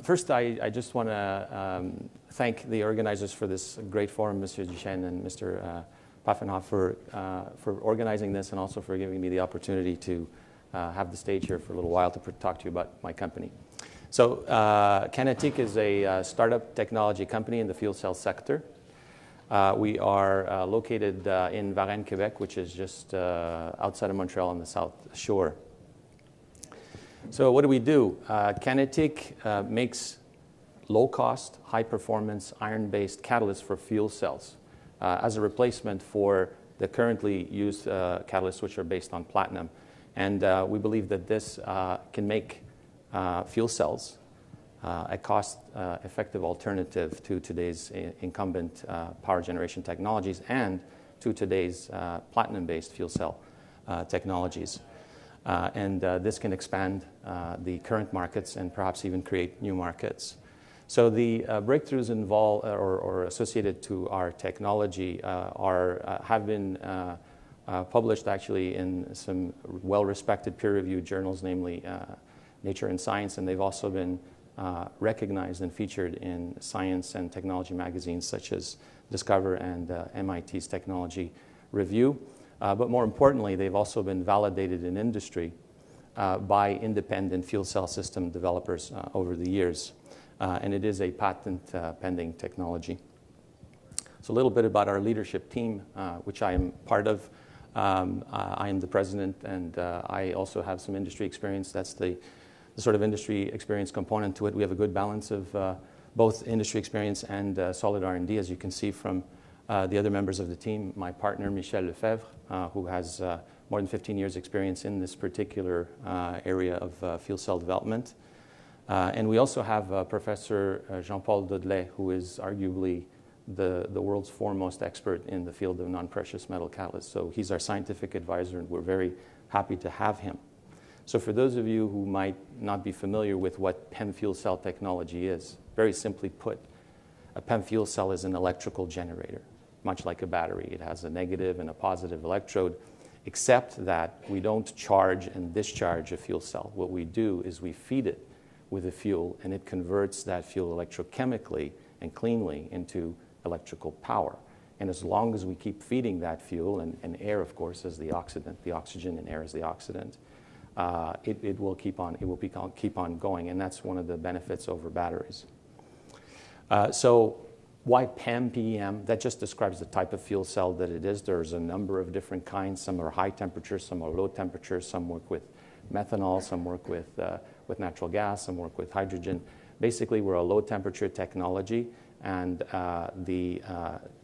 First, I just want to thank the organizers for this great forum, Mr. Duchesne and Mr. Paffenhoff, for organizing this and also for giving me the opportunity to have the stage here for a little while to talk to you about my company. So Canetique is a startup technology company in the fuel cell sector. We are located in Varenne, Quebec, which is just outside of Montreal on the south shore. So what do we do? Canetique makes low-cost, high-performance, iron-based catalysts for fuel cells as a replacement for the currently used catalysts, which are based on platinum. And we believe that this can make fuel cells a cost-effective alternative to today's incumbent power generation technologies and to today's platinum-based fuel cell technologies. And this can expand the current markets and perhaps even create new markets. So the breakthroughs involved or associated to our technology have been published actually in some well-respected peer-reviewed journals, namely Nature and Science, and they've also been recognized and featured in science and technology magazines such as Discover and MIT's Technology Review. But more importantly, they've also been validated in industry by independent fuel cell system developers over the years. And it is a patent-pending technology. So a little bit about our leadership team, which I am part of. I am the president, and I also have some industry experience. That's the sort of industry experience component to it. We have a good balance of both industry experience and solid R&D, as you can see from the other members of the team. My partner, Michel Lefebvre, who has more than 15 years experience in this particular area of fuel cell development. And we also have Professor Jean-Paul Daudelet, who is arguably the world's foremost expert in the field of non-precious metal catalysts. So he's our scientific advisor, and we're very happy to have him. So for those of you who might not be familiar with what PEM fuel cell technology is, very simply put, a PEM fuel cell is an electrical generator, much like a battery. It has a negative and a positive electrode, except that we don't charge and discharge a fuel cell. What we do is we feed it with a fuel, and it converts that fuel electrochemically and cleanly into electrical power. And as long as we keep feeding that fuel, and air, of course, is the oxidant, the oxygen in air is the oxidant, it will keep on going, and that's one of the benefits over batteries. So why PEM, PEM? That just describes the type of fuel cell that it is. There's a number of different kinds. Some are high temperature, some are low temperature, some work with methanol, some work with natural gas, some work with hydrogen. Basically, we're a low temperature technology, and the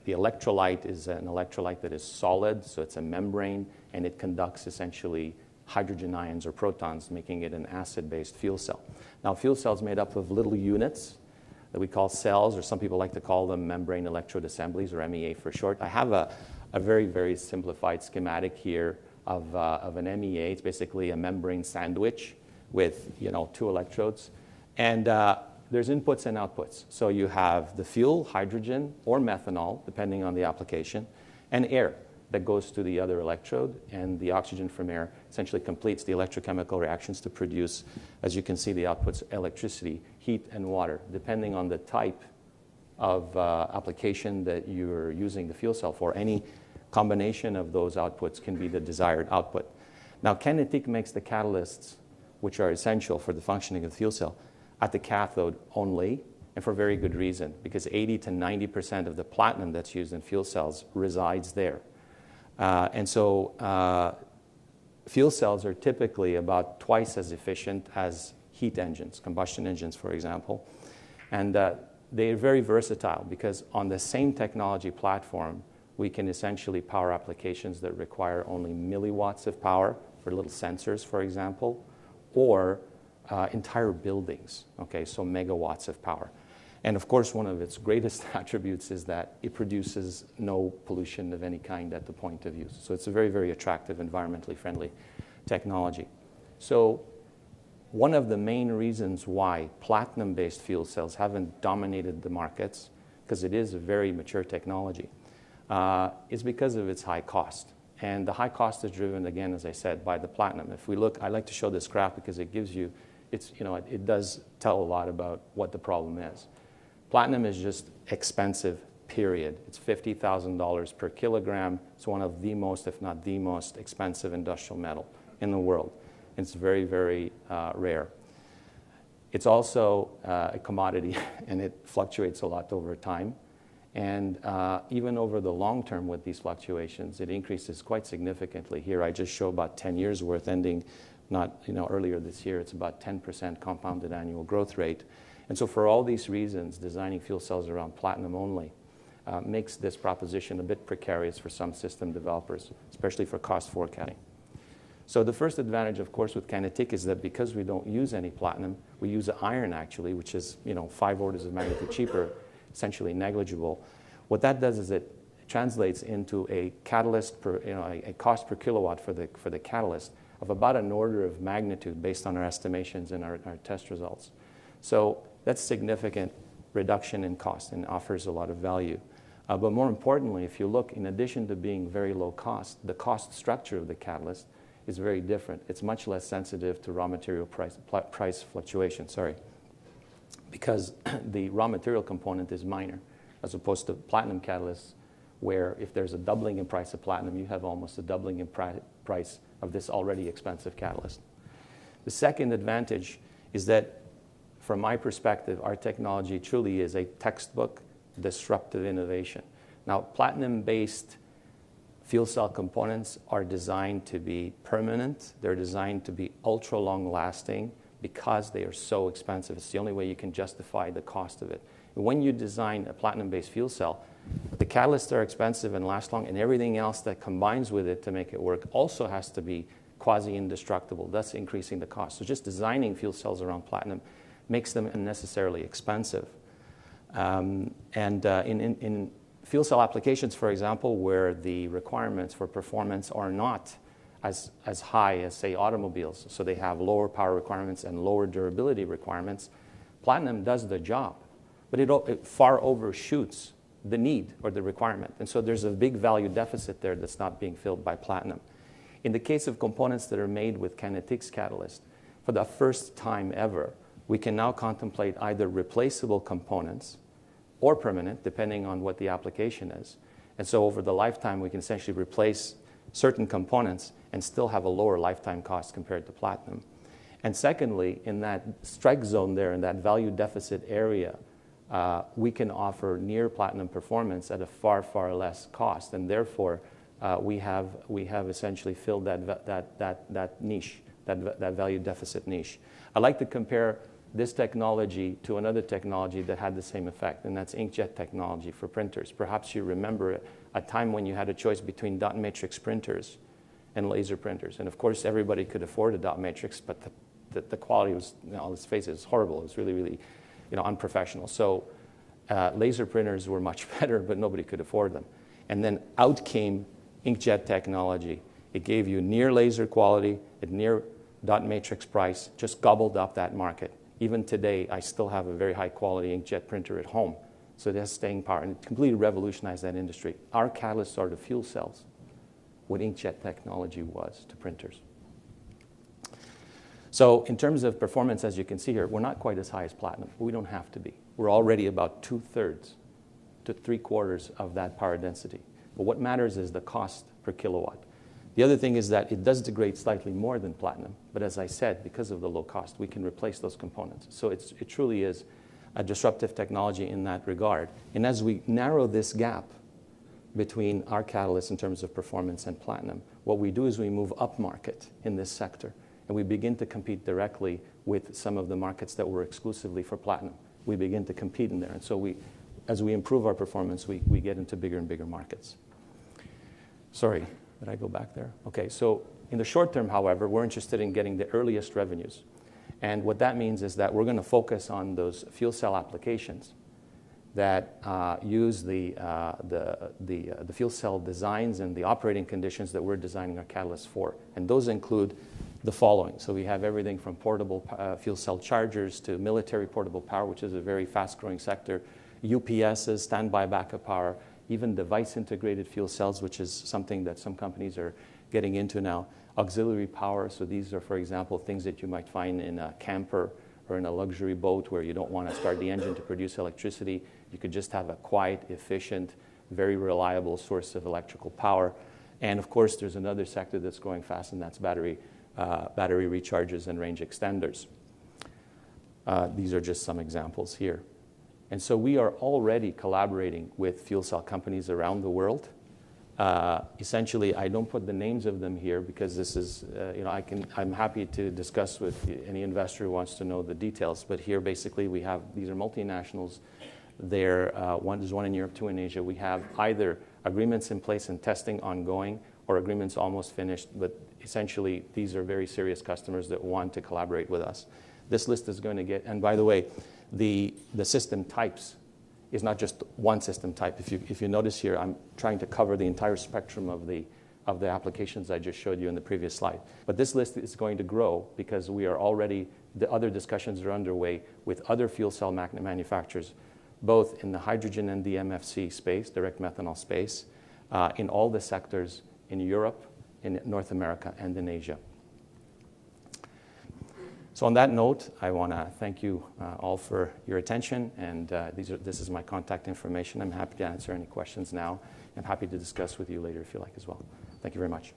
electrolyte is an electrolyte that is solid, so it's a membrane, and it conducts essentially hydrogen ions or protons, making it an acid-based fuel cell. Now, fuel cells made up of little units that we call cells, or some people like to call them membrane electrode assemblies, or MEA for short. I have a very, very simplified schematic here of an MEA. It's basically a membrane sandwich with, two electrodes. And there's inputs and outputs. So you have the fuel, hydrogen, or methanol, depending on the application, and air that goes to the other electrode, and the oxygen from air essentially completes the electrochemical reactions to produce, as you can see, the outputs: electricity, heat, and water, depending on the type of application that you're using the fuel cell for. Any combination of those outputs can be the desired output. Now, Canetique makes the catalysts, which are essential for the functioning of the fuel cell, at the cathode only, and for very good reason, because 80 to 90% of the platinum that's used in fuel cells resides there. And so fuel cells are typically about twice as efficient as heat engines, combustion engines, for example. And they're very versatile because on the same technology platform, we can essentially power applications that require only milliwatts of power for little sensors, for example, or entire buildings, okay, so megawatts of power. And of course, one of its greatest attributes is that it produces no pollution of any kind at the point of use. So it's a very, very attractive, environmentally friendly technology. So one of the main reasons why platinum-based fuel cells haven't dominated the markets, because it is a very mature technology, is because of its high cost. And the high cost is driven, again, as I said, by the platinum. If we look, I like to show this graph because it gives you it does tell a lot about what the problem is. Platinum is just expensive, period. It's $50,000 per kilogram. It's one of the most, if not the most, expensive industrial metal in the world. It's very, very rare. It's also a commodity, and it fluctuates a lot over time. And even over the long term with these fluctuations, it increases quite significantly. Here I just show about 10 years worth ending, not earlier this year. It's about 10% compounded annual growth rate. And so for all these reasons, designing fuel cells around platinum only makes this proposition a bit precarious for some system developers, especially for cost forecasting. So the first advantage, of course, with Canetique is that because we don't use any platinum, we use iron, actually, which is 5 orders of magnitude cheaper, essentially negligible. What that does is it translates into a catalyst per, a cost per kilowatt for the catalyst of about an order of magnitude based on our estimations and our test results. So that's significant reduction in cost and offers a lot of value. But more importantly, if you look, in addition to being very low cost, the cost structure of the catalyst is very different. It's much less sensitive to raw material price fluctuation, because the raw material component is minor, as opposed to platinum catalysts, where if there's a doubling in price of platinum, you have almost a doubling in price of this already expensive catalyst. The second advantage is that, from my perspective, our technology truly is a textbook disruptive innovation. Now, platinum-based fuel cell components are designed to be permanent. They're designed to be ultra-long lasting because they are so expensive. It's the only way you can justify the cost of it. When you design a platinum-based fuel cell, the catalysts are expensive and last long, and everything else that combines with it to make it work also has to be quasi-indestructible, thus increasing the cost. So just designing fuel cells around platinum makes them unnecessarily expensive. In fuel cell applications, for example, where the requirements for performance are not as high as, say, automobiles, so they have lower power requirements and lower durability requirements, platinum does the job, but it far overshoots the need or the requirement. And so there's a big value deficit there that's not being filled by platinum. In the case of components that are made with Canetique's catalyst, for the first time ever, we can now contemplate either replaceable components or permanent, depending on what the application is. And so over the lifetime, we can essentially replace certain components and still have a lower lifetime cost compared to platinum. And secondly, in that strike zone there, in that value deficit area, we can offer near platinum performance at a far, far less cost. And therefore, we have essentially filled that niche, that value deficit niche. I like to compare this technology to another technology that had the same effect, and that's inkjet technology for printers. Perhaps you remember a time when you had a choice between dot matrix printers and laser printers. And of course, everybody could afford a dot matrix, but the quality was, let's face it, it's horrible. It was really, really unprofessional. So laser printers were much better, but nobody could afford them. And then out came inkjet technology. It gave you near laser quality at near dot matrix price, just gobbled up that market. Even today, I still have a very high quality inkjet printer at home. So it has staying power, and it completely revolutionized that industry. Our catalysts are to fuel cells what inkjet technology was to printers. So in terms of performance, as you can see here, we're not quite as high as platinum. We don't have to be. We're already about 2/3 to 3/4 of that power density. But what matters is the cost per kilowatt. The other thing is that it does degrade slightly more than platinum, but as I said, because of the low cost, we can replace those components. So it truly is a disruptive technology in that regard. And as we narrow this gap between our catalysts in terms of performance and platinum, what we do is we move up market in this sector, and we begin to compete directly with some of the markets that were exclusively for platinum. We begin to compete in there. And so as we improve our performance, we get into bigger and bigger markets. Sorry. Did I go back there? Okay, so in the short term, however, we're interested in getting the earliest revenues. And what that means is that we're going to focus on those fuel cell applications that use the fuel cell designs and the operating conditions that we're designing our catalysts for. And those include the following. So we have everything from portable fuel cell chargers to military portable power, which is a very fast-growing sector, UPSs, standby backup power, even device-integrated fuel cells, which is something that some companies are getting into now. Auxiliary power, so these are, for example, things that you might find in a camper or in a luxury boat where you don't want to start the engine to produce electricity. You could just have a quiet, efficient, very reliable source of electrical power. And of course, there's another sector that's growing fast, and that's battery recharges and range extenders. These are just some examples here. And so we are already collaborating with fuel cell companies around the world. Essentially, I don't put the names of them here because this is, I'm happy to discuss with any investor who wants to know the details. But here, basically, we have, these are multinationals. There's one in Europe, two in Asia. We have either agreements in place and testing ongoing or agreements almost finished. But essentially, these are very serious customers that want to collaborate with us. This list is going to get, and by the way, the system types is not just one system type. If you notice here, I'm trying to cover the entire spectrum of the applications I just showed you in the previous slide. But this list is going to grow because we are already, the other discussions are underway with other fuel cell manufacturers, both in the hydrogen and the MFC space, direct methanol space, in all the sectors in Europe, in North America, and in Asia. So on that note, I want to thank you all for your attention, and this is my contact information. I'm happy to answer any questions now. I'm happy to discuss with you later if you like as well. Thank you very much.